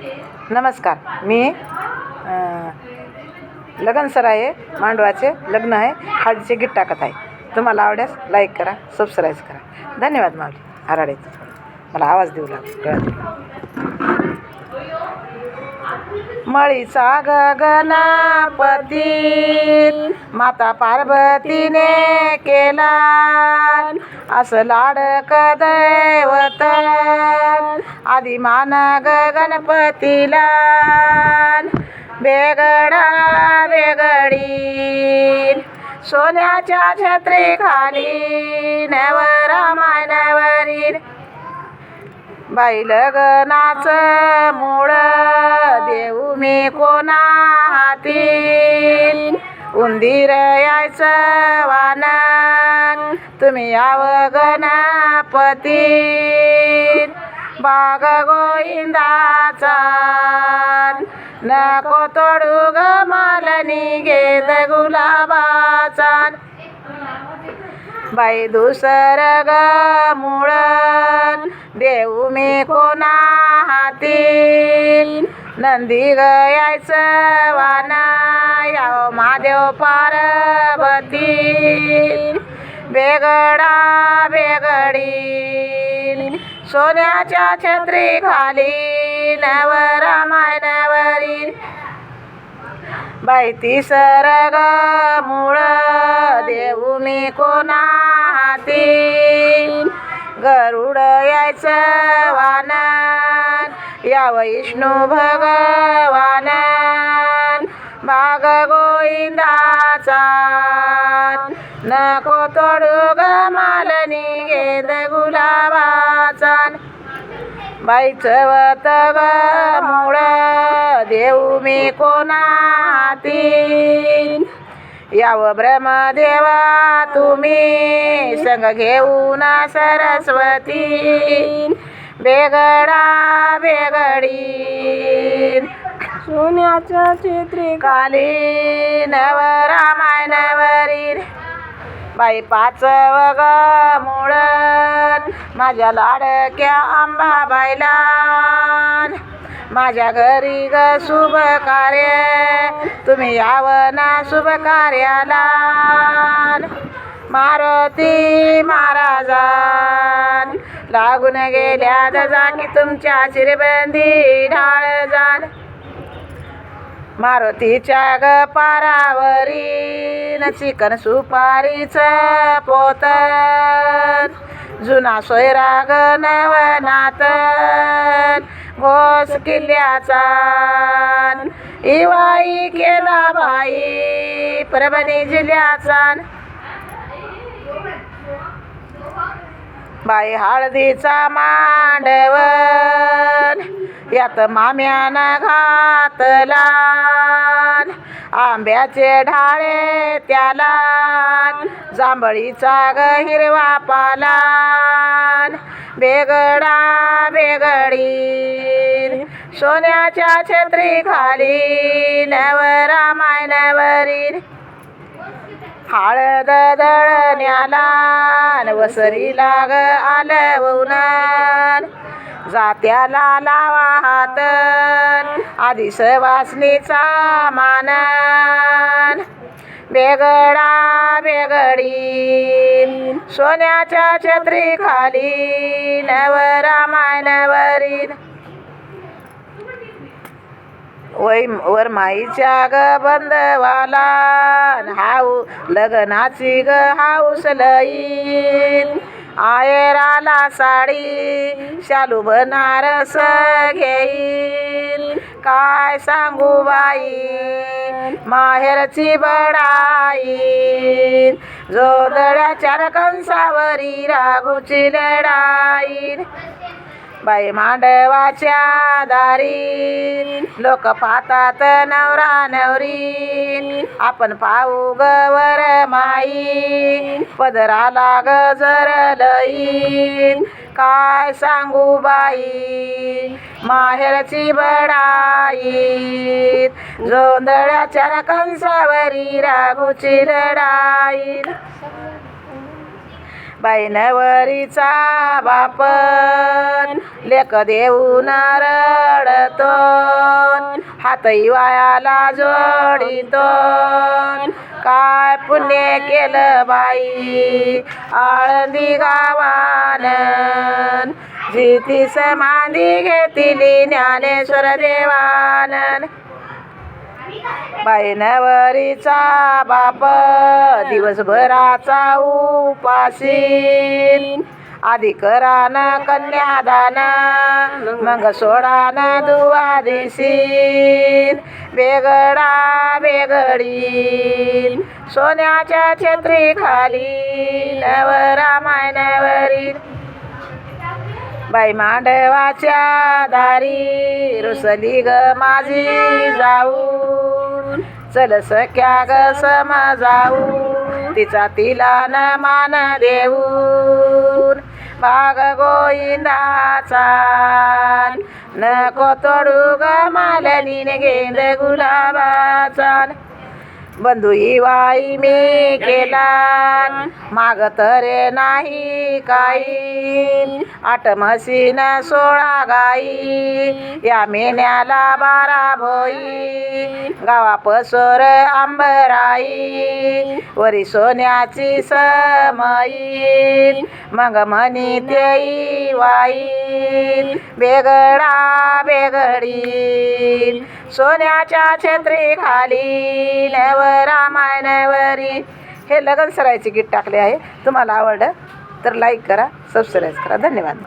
नमस्कार. मी लगन आहे, मांडवाचे लग्न आहे, हळदीचे गीत टाकत आहे. तुम्हाला आवडल्यास लाईक करा, सबस्क्राईब करा. धन्यवाद. माऊली हराडे मला आवाज देऊ लागला. मळीचा गगनापती माता पार्वतीने केला, असं लाडक दैवत आदिमान गगणपतीला. बेगडा बेगडी सोन्याच्या छत्री खाली नवरामायणावरील बाई लग्नाचं मूळ देऊ मी कोणा हाती. उंदीर यायचं वानन तुम्ही याव गणपती. बाग गोविंदाचा नको तोडू ग मालनी घेत गुलाबाचा. बाई दुसर ग मूळ देऊ मी कोणा हाती. नंदी ग यायचं वाना याव महादेव पार्वती. बेगडा बेगडी सोन्याच्या छत्री खाली नवरामायणावरील बाई तिसर ग मूळ देऊ मी कोणा हाती. गरुड यायचं वानन याव विष्णू भगवान. बाग गोविंदाचा नको तोडू ग मालनी घेत गुलाबाचा. बाई चवत ग मूळ देऊ मी कोणा हाती. याव ब्रह्मदेवा तुम्ही संग घेऊन सरस्वती. बेगडा बेगडी सोन्याच्या छत्री खाली नवरामायणावरील बाई पाचव ग मूळ माझ्या लाडक्या अंबाबाईला. माझ्या घरी ग शुभ कार्य तुम्ही याव ना शुभ कार्याला. मारुती महाराजान लागून गेल्या दजा की तुमच्या शिरबंदी ढाळ जाण. मारुतीच्या ग पारावरी चिकन सुपारीच पोतन. जुना सोयराग नवनाथ घोस किल्ल्याचा. इवाई केला बाई परभणी जिल्ह्याचा. बाई हळदीचा मांडवन यात माम्यानं घातला. आंब्याचे ढाळे त्याला जांभळीचा ग हिरवा पाला. बेगडा बेगडी सोन्याच्या छत्री खाली नवरामायणावरील हळद दळण्याला वसरीला ग आलवून. जात्याला लावा हात आधी सवासणीचा मानन. बेगडा बेगडी सोन्याच्या छत्री खाली नवरामायणावरील वर माईच्या ग बंदवाला हाऊ लग्नाची ग हाऊस लईन. आयराला साडी शालू बनारस घेईन. काय सांगू बाई माहेरची बडाई. जोदड्याच्या कंसावरी राघूची लढाई. बाई मांडवाच्या दारी लोक पाहतात नवरा नवरी. आपण पाहू गवर माई पदराला गजर लई. काय सांगू बाई माहेरची बडाई. जोंधळ्याच्या कंसावरी राघूची लढाई. बाई नवरीचा बाप लेक देऊन रडतो हातही वायाला जोडितो काय पुण्य केलं बाई आळंदी गावान जिती समाधी घेतली ज्ञानेश्वर देवानन बाई नवरीचा बाप दिवसभराचा उपासी आधी करान कन्यादान मग सोडान दुवादिशी बेगडा बेगडी सोन्याच्या छत्री खाली नवरा माय नवरी बाई मांडवाच्या दारी रुसली ग माझी जाऊन चल सख्या ग समजाऊ तिचा तिला न मान देऊन भाग गोविंदाचा नको तोडू ग मालनीने गेंद गुलाबाचा बंधू वाई मी केला मागत रे नाही काही 8 म्हशीन 16 गाई या मेन्याला 12 भोई गावा पसोर आंबराई वरी सोन्याची समई मग म्हणी तेई वाई बेगडा बेगडी सोन्याच्या छत्री खाली नवरा माय नवरी. हे लगन सरायचे गीत टाकले आहे. तुम्हाला आवडलं तर लाईक करा, सबस्क्राईब करा. धन्यवाद.